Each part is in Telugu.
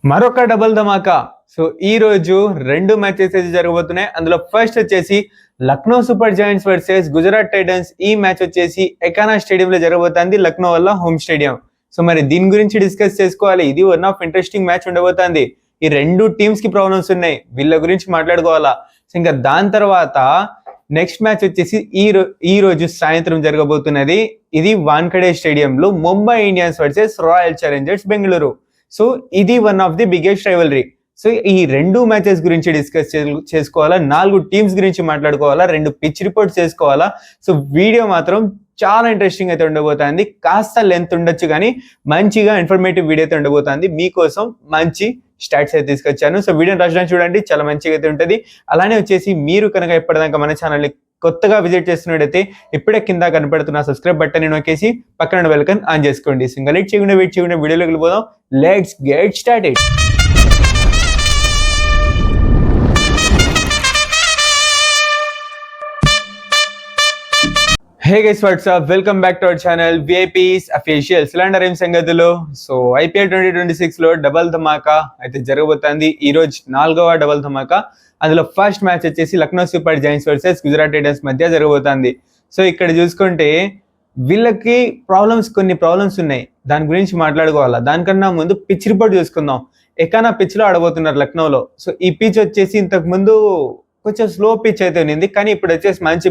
మరొక డబుల్ ధమాకా. సో ఈ రోజు 2 మ్యాచెస్ అయితే జరగబోతున్నాయి. అందులో ఫస్ట్ వచ్చేసి Lucknow Super Giants versus Gujarat Titans. ఈ మ్యాచ్ వచ్చేసి ఎకానా స్టేడియంలో జరగబోతుంది, లక్నో వల్ల హోమ్ స్టేడియం. సో మరి దీని గురించి డిస్కస్ చేసుకోవాలి. ఇది వన్ ఆఫ్ ఇంట్రెస్టింగ్ మ్యాచ్ ఉండబోతుంది. ఈ రెండు టీమ్స్ కి ప్రాబ్లమ్స్ ఉన్నాయి, వీళ్ళ గురించి మాట్లాడుకోవాలా. సో ఇంకా దాని తర్వాత నెక్స్ట్ మ్యాచ్ వచ్చేసి ఈ రోజు సాయంత్రం జరగబోతున్నది. ఇది వాన్ఖడే స్టేడియంలో Mumbai Indians versus Royal Challengers Bengaluru. So ఇది one of the biggest rivalry. So ఈ రెండు మ్యాచెస్ గురించి డిస్కస్ చేసుకోవాలా, 4 టీమ్స్ గురించి మాట్లాడుకోవాలా, 2 పిచ్ రిపోర్ట్స్ చేసుకోవాలా. సో వీడియో మాత్రం చాలా ఇంట్రెస్టింగ్ అయితే ఉండబోతుంది. కాస్త లెంత్ ఉండొచ్చు కానీ మంచిగా ఇన్ఫర్మేటివ్ వీడియో అయితే ఉండబోతుంది. మీకోసం మంచి స్టాట్స్ అయితే తీసుకొచ్చాను. సో వీడియోని రాజధాని చూడండి, చాలా మంచిగా అయితే ఉంటుంది. అలానే వచ్చేసి మీరు కనుక ఎప్పటిదాకా మన ఛానల్ని కొత్తగా విజిట్ చేస్తున్నట్టయితే ఇప్పుడే కింద కనపడుతున్న సబ్స్క్రైబ్ బటన్ నొక్కేసి పక్కన బెల్ ఐకాన్ ఆన్ చేసుకోండి. సింగల్ లైట్ చేయకుండా వెయిట్ చేయకుండా వీడియోలోకి వెళ్ళిపోదాం. Let's get started. Hey guys, WhatsApp, welcome back to our channel VIPs official. ఇలాంటి ఏం సంగతులు. సో ఐపీఎల్ 2026 లో డబల్ ధమాకా అయితే జరగబోతుంది. ఈ రోజు 4వ డబల్ ధమాకా. అందులో ఫస్ట్ మ్యాచ్ వచ్చేసి Lucknow Super Giants versus Gujarat Titans మధ్య జరగబోతుంది. సో ఇక్కడ చూసుకుంటే వీళ్ళకి కొన్ని ప్రాబ్లమ్స్ ఉన్నాయి, దాని గురించి మాట్లాడుకోవాలా. దానికన్నా ముందు పిచ్ రిపోర్ట్ చూసుకుందాం. ఎకానా పిచ్ లో ఆడబోతున్నారు లక్నోలో. సో ఈ పిచ్ వచ్చేసి ఇంతకు ముందు కొంచెం స్లో పిచ్ అయితే ఉంది, కానీ ఇప్పుడు వచ్చేసి మంచి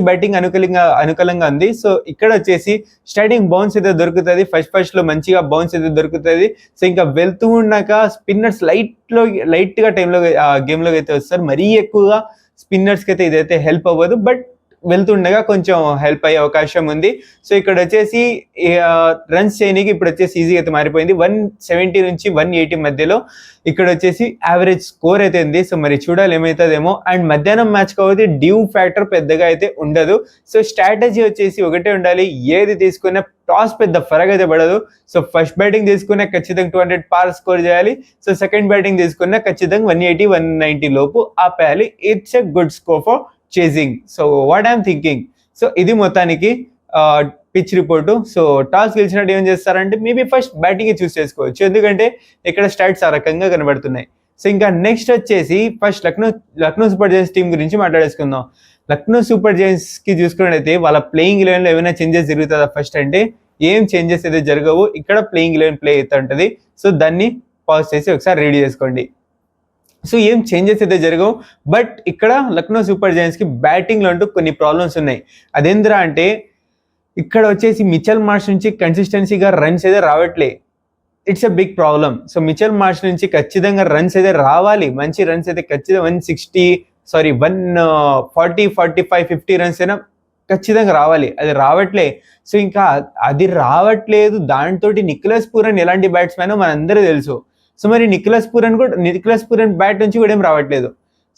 బ్యాటింగ్ అనుకూలంగా ఉంది. సో ఇక్కడ వచ్చేసి స్టార్టింగ్ బౌన్స్ అయితే దొరుకుతుంది. ఫస్ట్ లో మంచిగా బౌన్స్ అయితే దొరుకుతుంది. సో ఇంకా వెళ్తూ ఉన్నాక స్పిన్నర్స్ లైట్ గా గేమ్ లోకి అయితే వస్తారు. మరీ ఎక్కువగా స్పిన్నర్స్ కి అయితే ఇదైతే హెల్ప్ అవ్వదు, బట్ వెళ్తుండగా కొంచెం హెల్ప్ అయ్యే అవకాశం ఉంది. సో ఇక్కడ వచ్చేసి రన్స్ చేయడానికి ఇప్పుడు వచ్చేసి ఈజీగా అయితే మారిపోయింది. 170 నుంచి 180 మధ్యలో ఇక్కడ వచ్చేసి యావరేజ్ స్కోర్ అయితే ఉంది. సో మరి చూడాలి ఏమవుతుందేమో. అండ్ మధ్యాహ్నం మ్యాచ్ కాబట్టి డ్యూ ఫ్యాక్టర్ పెద్దగా అయితే ఉండదు. సో స్ట్రాటజీ వచ్చేసి ఒకటే ఉండాలి, ఏది తీసుకున్నా టాస్ పెద్ద ఫరక్ అయితే పడదు. సో ఫస్ట్ బ్యాటింగ్ తీసుకున్నా ఖచ్చితంగా 200 పార్ స్కోర్ చేయాలి. సో సెకండ్ బ్యాటింగ్ తీసుకున్నా ఖచ్చితంగా 180, 190 లోపు ఆపేయాలి. It's a good score for chasing. So what I'm thinking. So ఇది మొత్తానికి పిచ్ రిపోర్టు. సో టాస్ గెలిచినట్టు ఏం చేస్తారంటే మేబీ ఫస్ట్ బ్యాటింగ్ చూస్ చేసుకోవచ్చు, ఎందుకంటే ఇక్కడ స్టాట్స్ ఆ రకంగా కనబడుతున్నాయి. సో ఇంకా నెక్స్ట్ వచ్చేసి first Lucknow Super Giants team గురించి మాట్లాడేసుకుందాం. లక్నో సూపర్ జైంట్స్ కి చూసుకున్నట్టయితే వాళ్ళ ప్లేయింగ్ 11 లో ఏమైనా చేంజెస్ జరుగుతుందా ఫస్ట్ అంటే ఏం చేంజెస్ అయితే జరగవు. ఇక్కడ ప్లేయింగ్ 11 ప్లే అయితే ఉంటుంది. సో దాన్ని పాజ్ చేసి ఒకసారి రెడీ చేసుకోండి. సో ఏం చేంజెస్ అయితే జరగవు, బట్ ఇక్కడ లక్నో సూపర్ జైంట్స్ కి బ్యాటింగ్ లో అంటూ కొన్ని ప్రాబ్లమ్స్ ఉన్నాయి. అదేంద్రా అంటే ఇక్కడ వచ్చేసి మిచెల్ మార్ష్ నుంచి కన్సిస్టెన్సీగా రన్స్ అయితే రావట్లే. It's a big problem. So Mitchell Marsh నుంచి ఖచ్చితంగా రన్స్ అయితే రావాలి, మంచి రన్స్ అయితే ఖచ్చితంగా 140, 45, 50 రన్స్ అయినా ఖచ్చితంగా రావాలి. అది రావట్లే. సో ఇంకా అది రావట్లేదు. దాంతో నికోలస్ పూరన్ ఎలాంటి బ్యాట్స్మెన్ మనందరూ తెలుసు. సో మరి నికోలస్ పూరన్ బ్యాట్ నుంచి కూడా ఏం రావట్లేదు.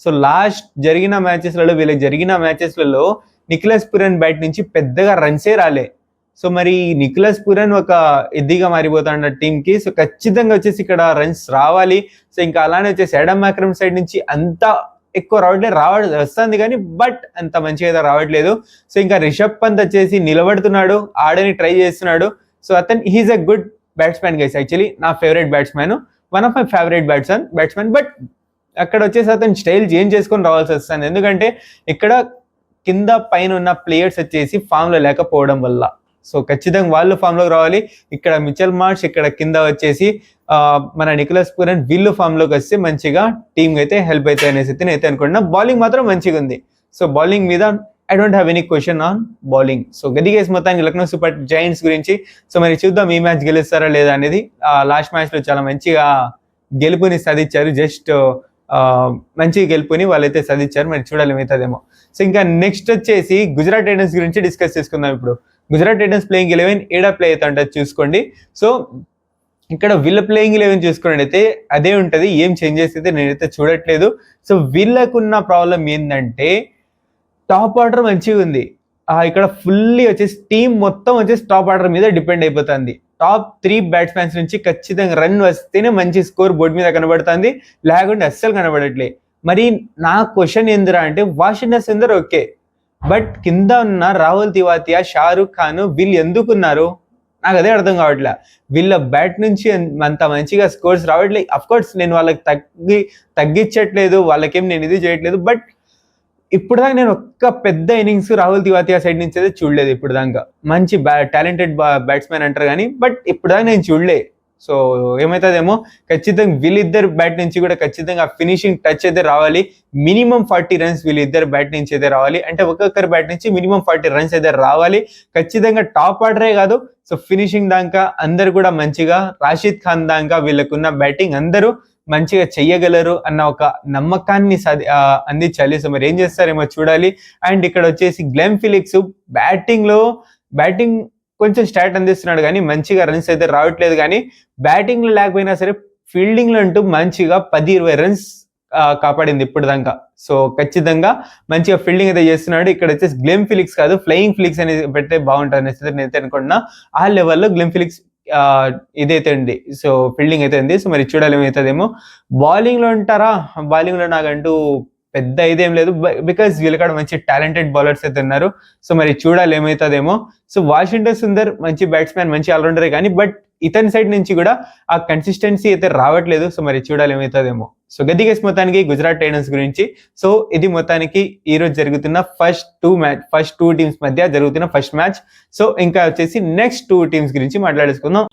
సో లాస్ట్ వీళ్ళకి జరిగిన మ్యాచెస్లలో నికోలస్ పూరన్ బ్యాట్ నుంచి పెద్దగా రన్సే రాలే. సో మరి నికోలస్ పూరన్ ఒక ఎద్దిగా మారిపోతాడు టీమ్ కి. సో ఖచ్చితంగా వచ్చేసి ఇక్కడ రన్స్ రావాలి. సో ఇంకా అలానే వచ్చేసి యాడమ్ మాక్రమ్ సైడ్ నుంచి అంత ఎక్కువ వస్తుంది కానీ బట్ అంత మంచిగా అయితే రావట్లేదు. సో ఇంకా రిషబ్ పంత్ వచ్చేసి నిలబడుతున్నాడు, ఆడని ట్రై చేస్తున్నాడు. So he is a good batsmen guys. Actually నా favourite batsmen, one of my favourite batsmen. But అక్కడ వచ్చేసి అతను స్టైల్ చేంజ్ చేసుకొని రావాల్సి వస్తుంది, ఎందుకంటే ఇక్కడ కింద పైన ఉన్న ప్లేయర్స్ వచ్చేసి ఫామ్ లో లేకపోవడం వల్ల. సో ఖచ్చితంగా వాళ్ళు ఫామ్ లోకి రావాలి. ఇక్కడ మిచెల్ మార్ష్, ఇక్కడ కింద వచ్చేసి మన నికోలస్ పూరన్, వీళ్ళు ఫామ్ లోకి వస్తే మంచిగా టీమ్ అయితే హెల్ప్ అవుతాయి అనేసి అయితే అనుకుంటున్నా. బౌలింగ్ మాత్రం మంచిగా ఉంది. సో బౌలింగ్ మీద I don't have any question on bowling. So గదిగేసి మొత్తానికి లక్నో సూపర్ జైంట్స్ గురించి. సో మరి చూద్దాం ఈ మ్యాచ్ గెలుస్తారా లేదా అనేది. లాస్ట్ మ్యాచ్ లో చాలా మంచిగా గెలుపుని సాధించారు, జస్ట్ మంచి గెలుపుని వాళ్ళైతే సాధించారు. మరి చూడాలి ఏమవుతుందేమో. సో ఇంకా నెక్స్ట్ వచ్చేసి గుజరాత్ టైటన్స్ గురించి డిస్కస్ చేసుకుందాం. ఇప్పుడు గుజరాత్ టైటన్స్ ప్లేయింగ్ 11 ఏడా ప్లే అవుతుంటుంది చూసుకోండి. సో ఇక్కడ వీళ్ళ ప్లేయింగ్ 11 చూసుకున్నట్టయితే అదే ఉంటుంది, ఏం చేంజెస్ అయితే నేనైతే చూడట్లేదు. సో వీళ్ళకున్న ప్రాబ్లం ఏంటంటే టాప్ ఆర్డర్ మంచిగా ఉంది. ఇక్కడ ఫుల్లీ వచ్చేసి టీం మొత్తం వచ్చేసి టాప్ ఆర్డర్ మీద డిపెండ్ అయిపోతుంది. టాప్ 3 బ్యాట్స్మెన్స్ నుంచి ఖచ్చితంగా రన్ వస్తేనే మంచి స్కోర్ బోర్డు మీద కనబడుతుంది, లేకుంటే అస్సలు కనబడట్లే. మరి నా క్వశ్చన్ ఏందిరా అంటే వాషింగ్టన్ సుందర్ ఓకే, బట్ కింద ఉన్న రాహుల్ తివాతియా, షారుఖ్ ఖాన్ వీళ్ళు ఎందుకున్నారు? నాకు అదే అర్థం కావట్లే. వీళ్ళ బ్యాట్ నుంచి అంత మంచిగా స్కోర్స్ రావట్లేదు. అఫ్ కోర్స్ నేను వాళ్ళకి తగ్గించట్లేదు, వాళ్ళకేం నేను ఇది చేయట్లేదు. బట్ ఇప్పుడు దాకా నేను ఒక్క పెద్ద ఇన్నింగ్స్ రాహుల్ తివాతియా సైడ్ నుంచి అయితే చూడలేదు. ఇప్పుడు దాకా మంచి టాలెంటెడ్ బ్యాట్స్మెన్ అంటారు కానీ, బట్ ఇప్పుడు దాకా నేను చూడలే. సో ఏమవుతుందేమో, ఖచ్చితంగా వీళ్ళిద్దరు బ్యాట్ నుంచి కూడా ఖచ్చితంగా ఫినిషింగ్ టచ్ అయితే రావాలి. మినిమం 40 రన్స్ వీళ్ళిద్దరు బ్యాట్ నుంచి అయితే రావాలి. అంటే ఒక్కొక్కరి బ్యాట్ నుంచి మినిమం 40 రన్స్ అయితే రావాలి. ఖచ్చితంగా టాప్ ఆర్డరే కాదు, సో ఫినిషింగ్ దాకా అందరు కూడా మంచిగా, రాషిద్ ఖాన్ దాకా వీళ్ళకున్న బ్యాటింగ్ అందరూ మంచిగా చెయ్యగలరు అన్న ఒక నమ్మకాన్ని అందించాలి. సో మరి ఏం చేస్తారేమో చూడాలి. అండ్ ఇక్కడ వచ్చేసి గ్లెన్ ఫిలిప్స్ బ్యాటింగ్ కొంచెం స్టాట్ అందిస్తున్నాడు కానీ మంచిగా రన్స్ అయితే రావట్లేదు. కానీ బ్యాటింగ్ లో లేకపోయినా సరే ఫీల్డింగ్ లో అంటూ మంచిగా 10-20 రన్స్ కాపాడింది ఇప్పుడు దాకా. సో ఖచ్చితంగా మంచిగా ఫీల్డింగ్ అయితే చేస్తున్నాడు. ఇక్కడ వచ్చేసి గ్లెన్ ఫిలిప్స్ కాదు, ఫ్లయింగ్ ఫిలిప్స్ అనేది పెడితే బాగుంటుంది అనేసి నేనైతే అనుకుంటున్నా. ఆ లెవెల్లో గ్లెన్ ఫిలిప్స్ ఇదైతే ఉంది. సో ఫీల్డింగ్ అయితే ఉంది. సో మరి చూడాలి ఏమవుతుందేమో. బౌలింగ్ లో ఉంటారా, బౌలింగ్ లో నాకంటూ పెద్ద ఇదేం లేదు, బికాస్ వీళ్ళకాడ మంచి టాలెంటెడ్ బౌలర్స్ అయితే ఉన్నారు. సో మరి చూడాలి ఏమవుతుందేమో. సో వాషింగ్టన్ సుందర్ మంచి బ్యాట్స్మెన్, మంచి ఆల్రౌండరే కానీ, బట్ ఇతని సైడ్ నుంచి కూడా ఆ కన్సిస్టెన్సీ అయితే రావట్లేదు. సో మరి చూడాలి ఏమవుతుందేమో. సో గదిగేస్ మొత్తానికి గుజరాత్ టైటన్స్ గురించి. సో ఇది మొత్తానికి ఈ రోజు జరుగుతున్న ఫస్ట్ టూ టీమ్స్ మధ్య జరుగుతున్న ఫస్ట్ మ్యాచ్. సో ఇంకా వచ్చేసి నెక్స్ట్ 2 టీమ్స్ గురించి మాట్లాడేసుకుందాం.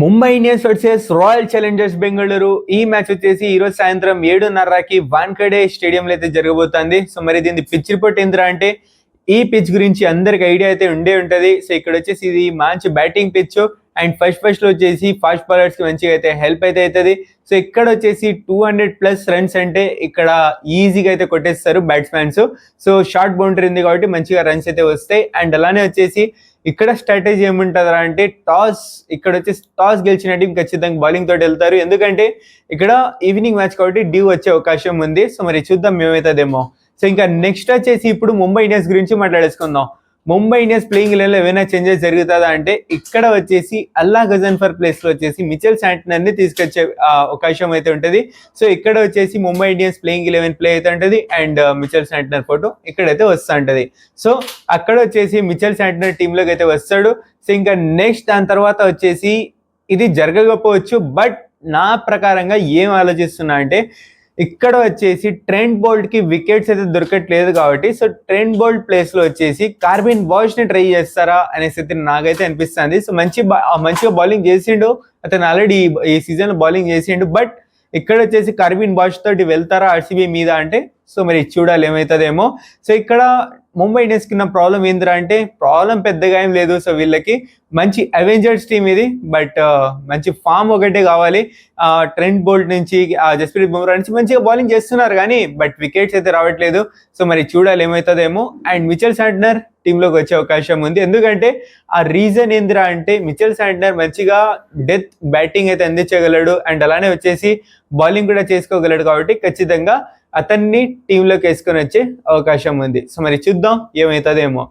Mumbai Indians versus Royal Challengers Bengaluru. ఈ మ్యాచ్ వచ్చేసి ఈ రోజు సాయంత్రం 7:30కి వాన్ఖడే స్టేడియంలో అయితే జరగబోతుంది. సో మరి దీని పిచ్ రిపోర్ట్ ఏంద్రా అంటే, ఈ పిచ్ గురించి అందరికి ఐడియా అయితే ఉంటది. సో ఇక్కడ వచ్చేసి ఇది మంచి బ్యాటింగ్ పిచ్ అండ్ ఫస్ట్ లో వచ్చేసి ఫాస్ట్ బౌలర్స్ కి మంచిగా అయితే హెల్ప్ అయితే అవుతుంది. సో ఇక్కడ వచ్చేసి 200+ రన్స్ అంటే ఇక్కడ ఈజీగా అయితే కొట్టేస్తారు బ్యాట్స్మెన్స్. సో షార్ట్ బౌండరీ ఉంది కాబట్టి మంచిగా రన్స్ అయితే వస్తాయి. అండ్ అలానే వచ్చేసి ఇక్కడ స్ట్రాటజీ ఏముంటుందా అంటే, ఇక్కడ వచ్చేసి టాస్ గెలిచిన టీం ఖచ్చితంగా బౌలింగ్ తోటి వెళ్తారు. ఎందుకంటే ఇక్కడ ఈవినింగ్ మ్యాచ్ కాబట్టి డ్యూ వచ్చే అవకాశం ఉంది. సో మరి చూద్దాం ఏమవుతుందేమో. సో ఇంకా నెక్స్ట్ వచ్చేసి ఇప్పుడు ముంబై ఇండియన్స్ గురించి మాట్లాడేసుకుందాం. ముంబై ఇండియన్స్ ప్లేయింగ్ ఎలెవెన్ లో ఏమైనా చేంజెస్ జరుగుతుందా అంటే, ఇక్కడ వచ్చేసి అల్లా గజన్ఫర్ ప్లేస్ లో వచ్చేసి మిచెల్ శాంట్నర్ ని తీసుకొచ్చే అవకాశం అయితే ఉంటుంది. సో ఇక్కడ వచ్చేసి ముంబై ఇండియన్స్ ప్లేయింగ్ 11 ప్లే అయితే ఉంటుంది. అండ్ మిచెల్ శాంట్నర్ ఫోటో ఇక్కడైతే వస్తూ ఉంటది. సో అక్కడ వచ్చేసి మిచెల్ శాంట్నర్ టీమ్ లోకి అయితే వస్తాడు. సో ఇంకా నెక్స్ట్ దాని తర్వాత వచ్చేసి ఇది జరగకపోవచ్చు, బట్ నా ప్రకారంగా ఏం ఆలోచిస్తున్నా అంటే, ఇక్కడ వచ్చేసి ట్రెంట్ బోల్ట్ కి వికెట్స్ అయితే దొరకట్లేదు కాబట్టి, సో ట్రెంట్ బోల్ట్ ప్లేస్ లో వచ్చేసి కార్బిన్ బాష్ ని ట్రై చేస్తారా అనేసి అయితే నాకైతే అనిపిస్తుంది. సో మంచిగా బౌలింగ్ చేసిండు అతను, ఆల్రెడీ ఈ సీజన్ లో బౌలింగ్ చేసిండు. బట్ ఇక్కడ వచ్చేసి కార్బిన్ బాష్ తోటి వెళ్తారా ఆర్సీబీ మీద అంటే, సో మరి చూడాలి ఏమవుతుందేమో. సో ఇక్కడ ముంబై ఇండియన్స్ కింద ప్రాబ్లం ఏందిరా అంటే, ప్రాబ్లం పెద్దగా ఏం లేదు. సో వీళ్ళకి మంచి అవెంజర్స్ టీమ్ ఇది, బట్ మంచి ఫామ్ ఒకటే కావాలి. ట్రెంట్ బోల్ట్ నుంచి జస్ప్రీత్ బుమ్రా నుంచి మంచిగా బౌలింగ్ చేస్తున్నారు కానీ, బట్ వికెట్స్ అయితే రావట్లేదు. సో మరి చూడాలి ఏమవుతుందేమో. అండ్ మిచెల్ శాంట్నర్ టీంలోకి వచ్చే అవకాశం ఉంది. ఎందుకంటే ఆ రీజన్ ఏందిరా అంటే, మిచెల్ శాంట్నర్ మంచిగా డెత్ బ్యాటింగ్ అయితే అందించగలడు అండ్ అలానే వచ్చేసి బౌలింగ్ కూడా చేసుకోగలడు కాబట్టి ఖచ్చితంగా అతన్ని టీంలోకి వేసుకొని వచ్చే అవకాశం ఉంది. సో మరి చూద్దాం ఏమవుతుందేమో.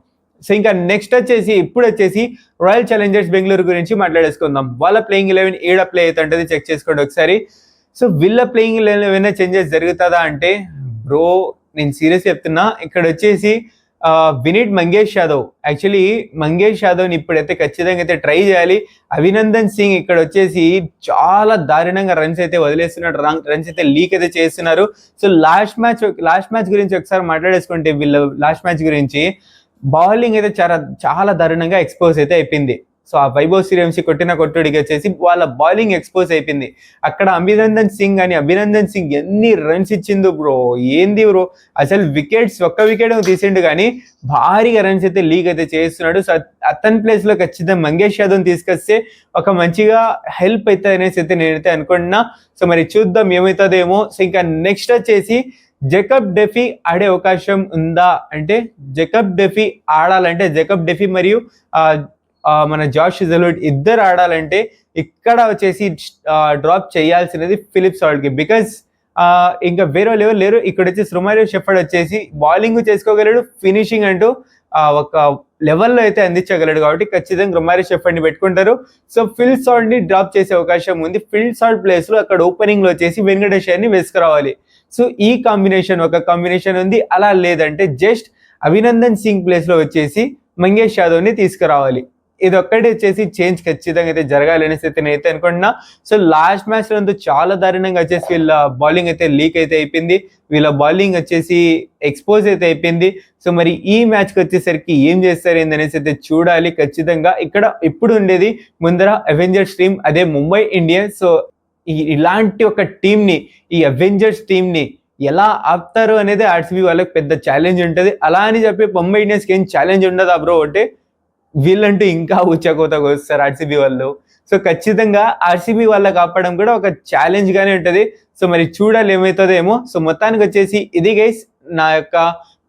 సో ఇంకా నెక్స్ట్ వచ్చేసి ఇప్పుడు వచ్చేసి రాయల్ ఛాలెంజర్స్ బెంగళూరు గురించి మాట్లాడేసుకుందాం. వాళ్ళ ప్లేయింగ్ 11 ఏడ ప్లే అవుతుంటది చెక్ చేసుకోండి ఒకసారి. సో వీళ్ళ ప్లేయింగ్ 11 ఏమైనా చేంజెస్ జరుగుతుందా అంటే, బ్రో నేను సీరియస్ చెప్తున్నా, ఇక్కడ వచ్చేసి వినీత్ మంగేష్ యాదవ్, యాక్చువల్లీ మంగేష్ యాదవ్ని ఇప్పుడైతే ఖచ్చితంగా అయితే ట్రై చేయాలి. అభినందన్ సింగ్ ఇక్కడ వచ్చేసి చాలా దారుణంగా రన్స్ అయితే వదిలేస్తున్నాడు, రన్స్ అయితే లీక్ అయితే చేస్తున్నారు. సో లాస్ట్ మ్యాచ్ గురించి ఒకసారి మాట్లాడేసుకుంటే, వీళ్ళ లాస్ట్ మ్యాచ్ గురించి బౌలింగ్ అయితే చాలా దారుణంగా ఎక్స్పోజ్ అయితే అయిపోయింది. సో ఆ వైభవ్ సూర్యవంశీ కొట్టిన కొట్టుడికి వచ్చేసి వాళ్ళ బౌలింగ్ ఎక్స్పోజ్ అయిపోయింది. అక్కడ అభినందన్ సింగ్ ఎన్ని రన్స్ ఇచ్చిందో బ్రో, ఏంది బ్రో అసలు. ఒక్క వికెట్ తీసిండు కానీ భారీగా రన్స్ అయితే లీగ్ అయితే చేస్తున్నాడు. సో అతని ప్లేస్ లో ఖచ్చితంగా మంగేష్ యాదవ్ తీసుకొస్తే ఒక మంచిగా హెల్ప్ అవుతుంది అనేసి అయితే నేనైతే అనుకుంటున్నా. సో మరి చూద్దాం ఏమవుతుందేమో. సో ఇంకా నెక్స్ట్ వచ్చేసి జేకబ్ డెఫీ ఆడే అవకాశం ఉందా అంటే, జేకబ్ డెఫీ ఆడాలంటే జేకబ్ డెఫీ మరియు మన జాష్ హేజల్వుడ్ ఇద్దరు ఆడాలంటే ఇక్కడ వచ్చేసి డ్రాప్ చేయాల్సినది ఫిలిప్ సాల్ట్ కి, బికాస్ ఇంకా వేరే లెవెల్ లేరు. ఇక్కడ వచ్చేసి రొమారియో షెఫర్డ్ వచ్చేసి బౌలింగ్ చేసుకోగలడు, ఫినిషింగ్ అంటూ ఒక లెవెల్లో అయితే అందించగలడు కాబట్టి ఖచ్చితంగా రొమారియో షెఫర్డ్ ని పెట్టుకుంటారు. సో ఫిల్ సాల్ట్ ని డ్రాప్ చేసే అవకాశం ఉంది. ఫిల్ సాల్ట్ ప్లేస్ లో అక్కడ ఓపెనింగ్ లో వచ్చేసి వెంకటేష్ అయ్యర్ని వేసుకురావాలి. సో ఈ ఒక కాంబినేషన్ ఉంది. అలా లేదంటే జస్ట్ అభినందన్ సింగ్ ప్లేస్ లో వచ్చేసి మంగేష్ యాదవ్ ని తీసుకురావాలి. ఇది ఒక్కటి వచ్చేసి చేంజ్ ఖచ్చితంగా అయితే జరగాలి అనేసి అయితే నేనైతే అనుకుంటున్నా. సో లాస్ట్ మ్యాచ్ లో అంతా చాలా దారుణంగా వచ్చేసి వీళ్ళ బౌలింగ్ అయితే లీక్ అయితే అయిపోయింది, వీళ్ళ బౌలింగ్ వచ్చేసి ఎక్స్పోజ్ అయితే అయిపోయింది. సో మరి ఈ మ్యాచ్ కి వచ్చేసరికి ఏం చేస్తారు ఏందనేసి అయితే చూడాలి ఖచ్చితంగా. ఇక్కడ ఇప్పుడు ఉండేది ముందర అవెంజర్స్ టీమ్, అదే ముంబై ఇండియన్స్. సో ఇలాంటి ఒక టీమ్ ని, ఈ అవెంజర్స్ టీమ్ ని ఎలా ఆపుతారు అనేది ఆర్సీబీ వాళ్ళకి పెద్ద ఛాలెంజ్ ఉంటుంది. అలా అని చెప్పి ముంబై ఇండియన్స్ కి ఏం ఛాలెంజ్ ఉండదు బ్రో. అంటే వీళ్ళంటూ ఇంకా ఉచ్చకోతకు వస్తారు ఆర్సీబీ వాళ్ళు. సో ఖచ్చితంగా ఆర్సీబీ వాళ్ళకి ఆపడం కూడా ఒక ఛాలెంజ్ గానే ఉంటది. సో మరి చూడాలి ఏమవుతుందేమో. సో మొత్తానికి వచ్చేసి ఇది గైస్ నా యొక్క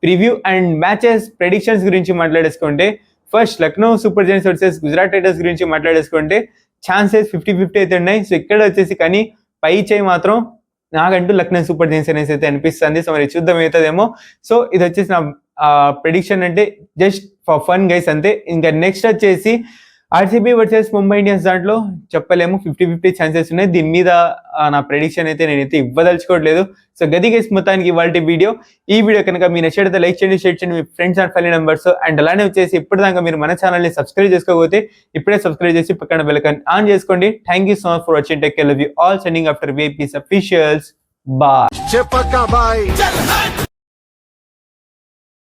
ప్రివ్యూ అండ్ మ్యాచెస్ ప్రెడిక్షన్స్ గురించి మాట్లాడేసుకుంటే, first Lucknow Super Giants versus Gujarat Titans గురించి మాట్లాడేసుకుంటే ఛాన్సెస్ 50-50 అయితే ఉన్నాయి. సో ఇక్కడ వచ్చేసి కానీ పై చేయి మాత్రం నాకంటూ లక్నో సూపర్ జైంట్స్ అనేసి అయితే అనిపిస్తుంది. సో మరి చూద్దాం అవుతుందేమో. సో ఇది వచ్చేసి నా ప్రెడిక్షన్, అంటే జస్ట్ ఫర్ ఫన్ గైస్ అంతే. ఇంకా నెక్స్ట్ వచ్చేసి ఆర్సీబీ వర్సెస్ ముంబై ఇండియన్స్, దాంట్లో చెప్పలేము, 50-50 ఛాన్సెస్ ఉన్నాయి. దీని మీద నా ప్రెడిక్షన్ అయితే నేనైతే ఇవ్వదలుచుకోవట్లేదు. సో గది గైస్ మొత్తానికి ఇవాళ వీడియో. ఈ వీడియో కనుక మీరు నచ్చితే లైక్ చేయండి, షేర్ చేయండి మీ friends and family members. And అలానే వచ్చేసి ఇప్పటిదాకా మీరు మన ఛానల్ని సబ్స్క్రైబ్ చేసుకోకపోతే ఇప్పుడే సబ్స్క్రైబ్ చేసి పక్కన బెల్ ఐకాన్ ఆన్ చేసుకోండి. Thank you so much for watching. Take care, love you all. Sending after VIPs officials. Bye.